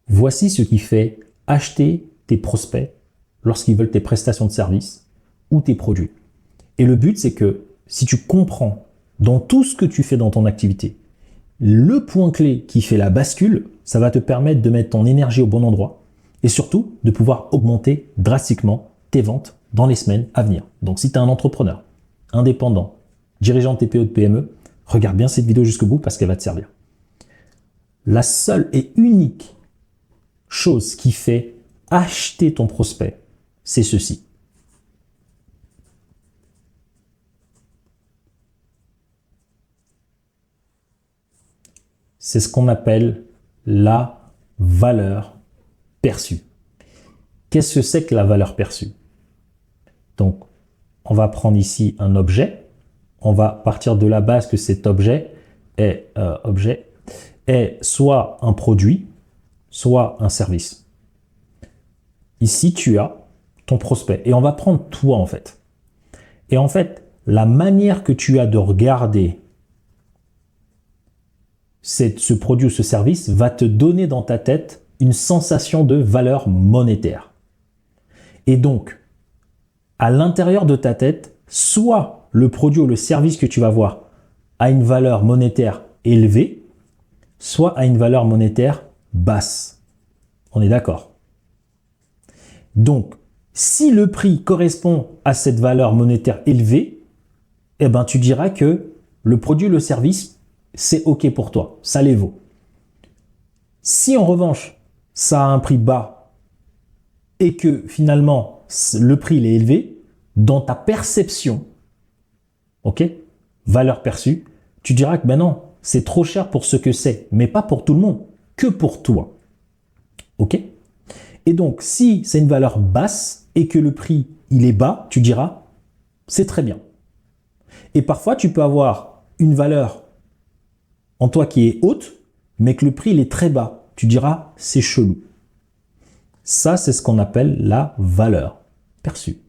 Voici ce qui fait acheter tes prospects lorsqu'ils veulent tes prestations de service ou tes produits. Et le but, c'est que si tu comprends dans tout ce que tu fais dans ton activité, le point clé qui fait la bascule, ça va te permettre de mettre ton énergie au bon endroit et surtout de pouvoir augmenter drastiquement tes ventes dans les semaines à venir. Donc si tu es un entrepreneur, indépendant, dirigeant de TPE ou de PME, regarde bien cette vidéo jusqu'au bout parce qu'elle va te servir. La seule et unique chose qui fait acheter ton prospect, c'est ceci. C'est ce qu'on appelle la valeur perçue. Qu'est-ce que c'est que la valeur perçue? Donc, on va prendre ici un objet. On va partir de la base que cet objet est soit un produit, soit un service. Ici, tu as ton prospect. Et on va prendre toi, en fait. Et en fait, la manière que tu as de regarder ce produit ou ce service va te donner dans ta tête une sensation de valeur monétaire. Et donc, à l'intérieur de ta tête, soit le produit ou le service que tu vas voir a une valeur monétaire élevée, soit a une valeur monétaire basse. On est d'accord? Donc, si le prix correspond à cette valeur monétaire élevée, eh ben, tu diras que le produit ou le service, c'est OK pour toi, ça les vaut. Si en revanche, ça a un prix bas et que finalement, le prix il est élevé, dans ta perception, OK, valeur perçue, tu diras que ben non, c'est trop cher pour ce que c'est, mais pas pour tout le monde, que pour toi. OK? Et donc, si c'est une valeur basse et que le prix il est bas, tu diras, c'est très bien. Et parfois, tu peux avoir une valeur en toi qui est haute, mais que le prix il est très bas. Tu diras, c'est chelou. Ça, c'est ce qu'on appelle la valeur perçue.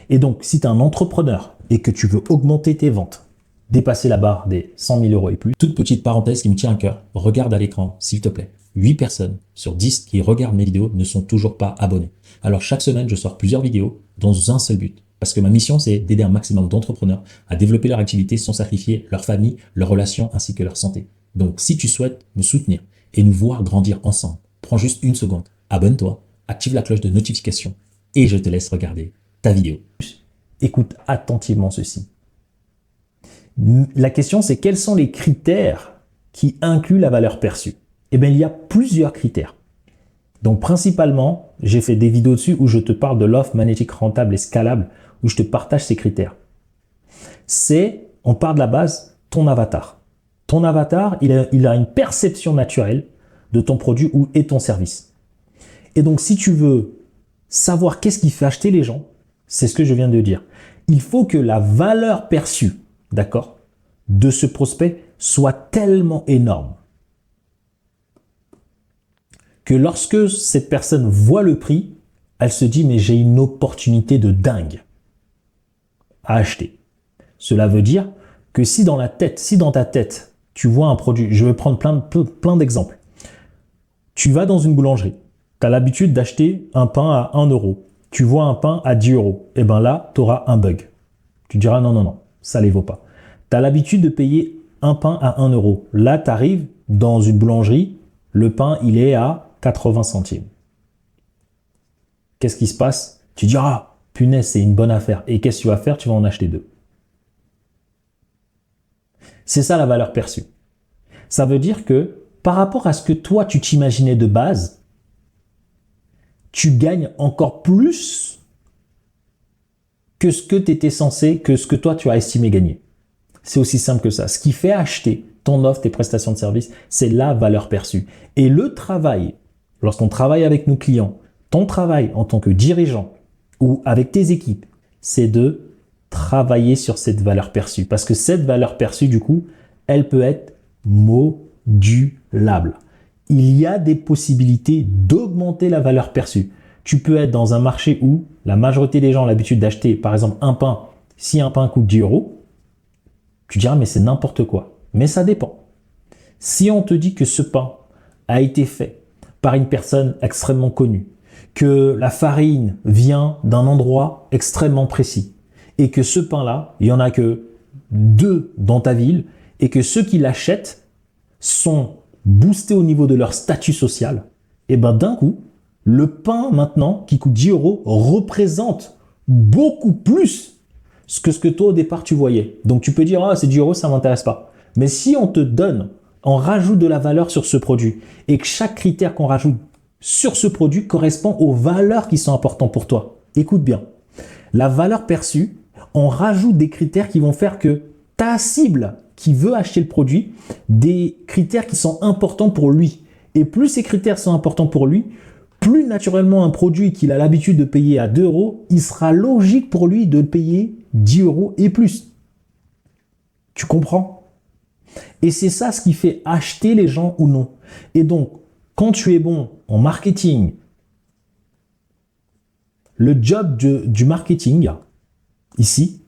Et donc, si tu es un entrepreneur et que tu veux augmenter tes ventes, dépasser la barre des 100 000 euros et plus, toute petite parenthèse qui me tient à cœur, regarde à l'écran, s'il te plaît. 8 personnes sur 10 qui regardent mes vidéos ne sont toujours pas abonnés. Alors, chaque semaine, je sors plusieurs vidéos dans un seul but. Parce que ma mission, c'est d'aider un maximum d'entrepreneurs à développer leur activité sans sacrifier leur famille, leurs relations ainsi que leur santé. Donc, si tu souhaites me soutenir et nous voir grandir ensemble, prends juste une seconde, abonne-toi, active la cloche de notification et je te laisse regarder ta vidéo. Écoute attentivement ceci. La question, c'est quels sont les critères qui incluent la valeur perçue? Eh bien, il y a plusieurs critères. Donc, principalement, j'ai fait des vidéos dessus où je te parle de l'offre magnétique rentable et scalable, où je te partage ces critères. On part de la base, ton avatar. Ton avatar, il a une perception naturelle de ton produit ou et ton service. Et donc, si tu veux savoir qu'est-ce qui fait acheter les gens, c'est ce que je viens de dire. Il faut que la valeur perçue, d'accord, de ce prospect soit tellement énorme que lorsque cette personne voit le prix, elle se dit « mais j'ai une opportunité de dingue à acheter ». Cela veut dire que si dans ta tête, tu vois un produit, je vais prendre plein d'exemples. Tu vas dans une boulangerie, tu as l'habitude d'acheter un pain à 1 euro. Tu vois un pain à 10 euros. Et bien là, tu auras un bug. Tu diras non, ça ne les vaut pas. Tu as l'habitude de payer un pain à 1 euro. Là, tu arrives dans une boulangerie, le pain, il est à 80 centimes. Qu'est-ce qui se passe? Tu diras, punaise, c'est une bonne affaire. Et qu'est-ce que tu vas faire? Tu vas en acheter 2. C'est ça la valeur perçue. Ça veut dire que par rapport à ce que toi, tu t'imaginais de base, tu gagnes encore plus que ce que tu étais censé, que ce que toi, tu as estimé gagner. C'est aussi simple que ça. Ce qui fait acheter ton offre, tes prestations de service, c'est la valeur perçue. Et le travail, lorsqu'on travaille avec nos clients, ton travail en tant que dirigeant ou avec tes équipes, c'est de travailler sur cette valeur perçue. Parce que cette valeur perçue, du coup, elle peut être modulable. Il y a des possibilités d'augmenter la valeur perçue. Tu peux être dans un marché où la majorité des gens ont l'habitude d'acheter, par exemple, un pain. Si un pain coûte 10 euros, tu diras, mais c'est n'importe quoi. Mais ça dépend. Si on te dit que ce pain a été fait par une personne extrêmement connue, que la farine vient d'un endroit extrêmement précis et que ce pain-là, il n'y en a que 2 dans ta ville et que ceux qui l'achètent sont boostés au niveau de leur statut social, et ben d'un coup, le pain maintenant qui coûte 10 € représente beaucoup plus que ce que toi au départ tu voyais. Donc tu peux dire ah c'est 10 €, ça m'intéresse pas. Mais si on te donne, on rajoute de la valeur sur ce produit et que chaque critère qu'on rajoute sur ce produit correspond aux valeurs qui sont importantes pour toi. Écoute bien, la valeur perçue, on rajoute des critères qui vont faire que ta cible qui veut acheter le produit, des critères qui sont importants pour lui. Et plus ces critères sont importants pour lui, plus naturellement un produit qu'il a l'habitude de payer à 2 €, il sera logique pour lui de payer 10 € et plus. Tu comprends? Et c'est ça ce qui fait acheter les gens ou non. Et donc, quand tu es bon en marketing, le job du marketing, ici,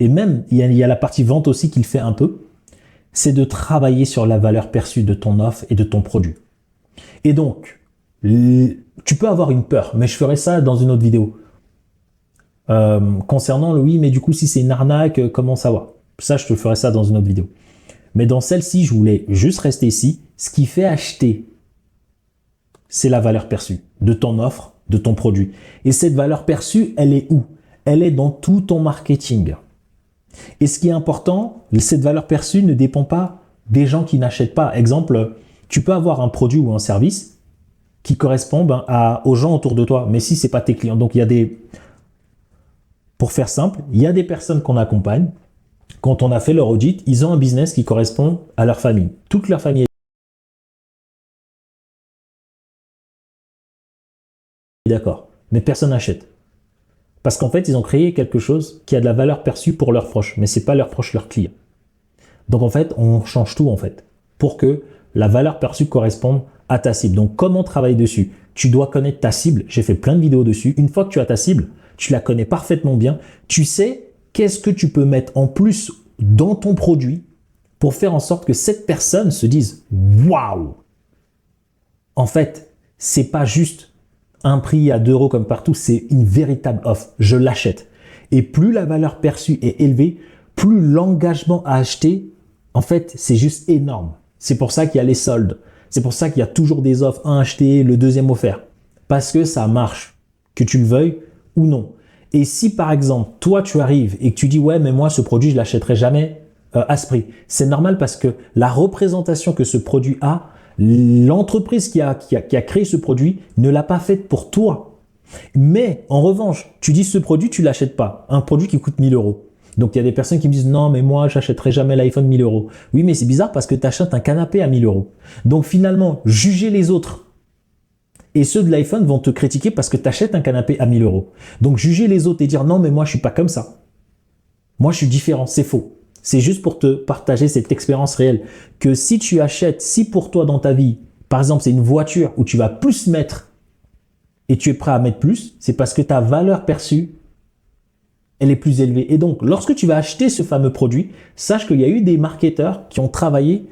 et même il y a la partie vente aussi qui le fait un peu, c'est de travailler sur la valeur perçue de ton offre et de ton produit. Et donc, tu peux avoir une peur, mais je ferai ça dans une autre vidéo. Concernant le oui, mais du coup, si c'est une arnaque, comment ça va? Ça, je te ferai ça dans une autre vidéo. Mais dans celle-ci, je voulais juste rester ici. Ce qui fait acheter, c'est la valeur perçue de ton offre, de ton produit. Et cette valeur perçue, elle est où? Elle est dans tout ton marketing. Et ce qui est important, cette valeur perçue ne dépend pas des gens qui n'achètent pas. Exemple, tu peux avoir un produit ou un service qui correspond aux gens autour de toi, mais si ce n'est pas tes clients. Donc, pour faire simple, il y a des personnes qu'on accompagne. Quand on a fait leur audit, ils ont un business qui correspond à leur famille. Toute leur famille est d'accord, mais personne n'achète. Parce qu'en fait, ils ont créé quelque chose qui a de la valeur perçue pour leurs proches, mais ce n'est pas leurs proches, leurs clients. Donc en fait, on change tout en fait, pour que la valeur perçue corresponde à ta cible. Donc comment travailler dessus? Tu dois connaître ta cible. J'ai fait plein de vidéos dessus. Une fois que tu as ta cible, tu la connais parfaitement bien. Tu sais qu'est-ce que tu peux mettre en plus dans ton produit pour faire en sorte que cette personne se dise « Waouh !» En fait, c'est pas juste un prix à 2 € comme partout, c'est une véritable offre. Je l'achète. Et plus la valeur perçue est élevée, plus l'engagement à acheter, en fait, c'est juste énorme. C'est pour ça qu'il y a les soldes. C'est pour ça qu'il y a toujours des offres, un acheté, le deuxième offert. Parce que ça marche, que tu le veuilles ou non. Et si par exemple, toi tu arrives et que tu dis « Ouais, mais moi ce produit, je ne l'achèterai jamais à ce prix », c'est normal parce que la représentation que ce produit a, l'entreprise qui a créé ce produit ne l'a pas faite pour toi. Mais en revanche, tu dis ce produit, tu ne l'achètes pas. Un produit qui coûte 1 000 €. Donc, il y a des personnes qui me disent « Non, mais moi, j'achèterai jamais l'iPhone 1 000 €. Oui, mais c'est bizarre parce que tu achètes un canapé à 1 000 €. Donc, finalement, juger les autres et ceux de l'iPhone vont te critiquer parce que tu achètes un canapé à 1 000 €. Donc, juger les autres et dire « Non, mais moi, je suis pas comme ça. Moi, je suis différent. » C'est faux. C'est juste pour te partager cette expérience réelle que si tu achètes, si pour toi dans ta vie, par exemple, c'est une voiture où tu vas plus mettre et tu es prêt à mettre plus, c'est parce que ta valeur perçue, elle est plus élevée. Et donc, lorsque tu vas acheter ce fameux produit, sache qu'il y a eu des marketeurs qui ont travaillé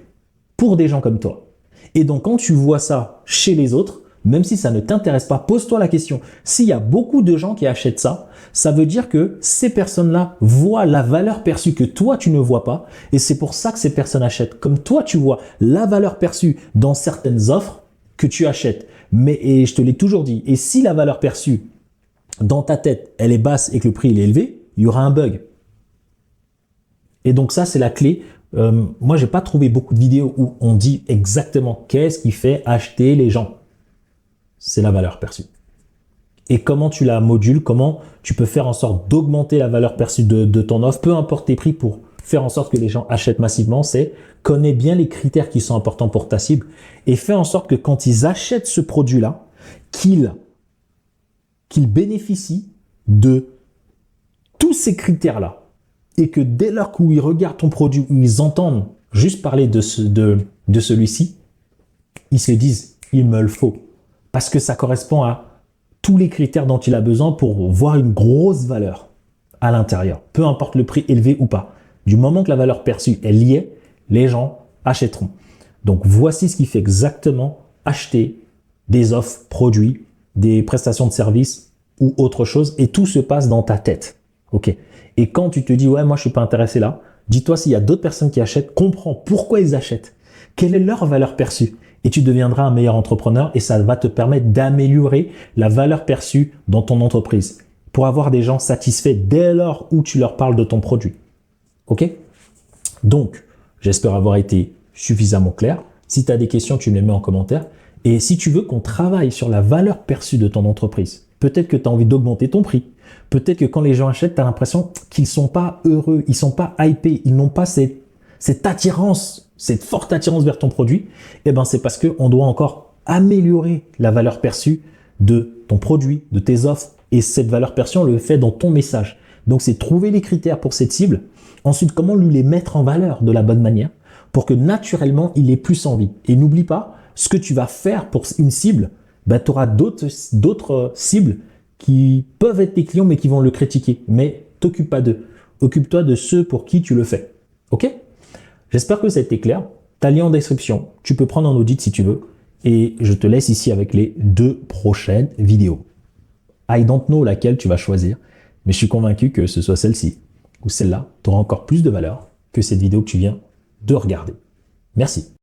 pour des gens comme toi. Et donc, quand tu vois ça chez les autres, même si ça ne t'intéresse pas, pose-toi la question. S'il y a beaucoup de gens qui achètent ça, ça veut dire que ces personnes-là voient la valeur perçue que toi, tu ne vois pas. Et c'est pour ça que ces personnes achètent. Comme toi, tu vois la valeur perçue dans certaines offres que tu achètes. Et je te l'ai toujours dit, et si la valeur perçue dans ta tête, elle est basse et que le prix il est élevé, il y aura un bug. Et donc ça, c'est la clé. Moi, j'ai pas trouvé beaucoup de vidéos où on dit exactement qu'est-ce qui fait acheter les gens. C'est la valeur perçue. Et comment tu la modules, comment tu peux faire en sorte d'augmenter la valeur perçue de ton offre, peu importe tes prix, pour faire en sorte que les gens achètent massivement, c'est connais bien les critères qui sont importants pour ta cible et fais en sorte que quand ils achètent ce produit-là, qu'ils bénéficient de tous ces critères-là et que dès lors où ils regardent ton produit, où ils entendent juste parler de celui-ci, ils se disent « il me le faut ». Parce que ça correspond à tous les critères dont il a besoin pour voir une grosse valeur à l'intérieur, peu importe le prix élevé ou pas. Du moment que la valeur perçue est liée, les gens achèteront. Donc voici ce qui fait exactement acheter des offres, produits, des prestations de services ou autre chose, et tout se passe dans ta tête. Ok. Et quand tu te dis, ouais, moi je suis pas intéressé là, dis-toi s'il y a d'autres personnes qui achètent, comprends pourquoi ils achètent, quelle est leur valeur perçue, et tu deviendras un meilleur entrepreneur et ça va te permettre d'améliorer la valeur perçue dans ton entreprise pour avoir des gens satisfaits dès lors où tu leur parles de ton produit. Ok? Donc, j'espère avoir été suffisamment clair. Si tu as des questions, tu me les mets en commentaire. Et si tu veux qu'on travaille sur la valeur perçue de ton entreprise, peut-être que tu as envie d'augmenter ton prix. Peut-être que quand les gens achètent, tu as l'impression qu'ils ne sont pas heureux, ils ne sont pas hypés, ils n'ont pas cette attirance, cette forte attirance vers ton produit. Eh ben, c'est parce qu'on doit encore améliorer la valeur perçue de ton produit, de tes offres. Et cette valeur perçue, on le fait dans ton message. Donc, c'est trouver les critères pour cette cible. Ensuite, comment lui les mettre en valeur de la bonne manière pour que naturellement, il ait plus envie. Et n'oublie pas, ce que tu vas faire pour une cible, bah, tu auras d'autres cibles qui peuvent être tes clients, mais qui vont le critiquer. Mais t'occupe pas d'eux. Occupe-toi de ceux pour qui tu le fais. Ok? J'espère que ça a été clair. Tu as le lien en description. Tu peux prendre un audit si tu veux. Et je te laisse ici avec les 2 prochaines vidéos. I don't know laquelle tu vas choisir, mais je suis convaincu que ce soit celle-ci ou celle-là, tu auras encore plus de valeur que cette vidéo que tu viens de regarder. Merci.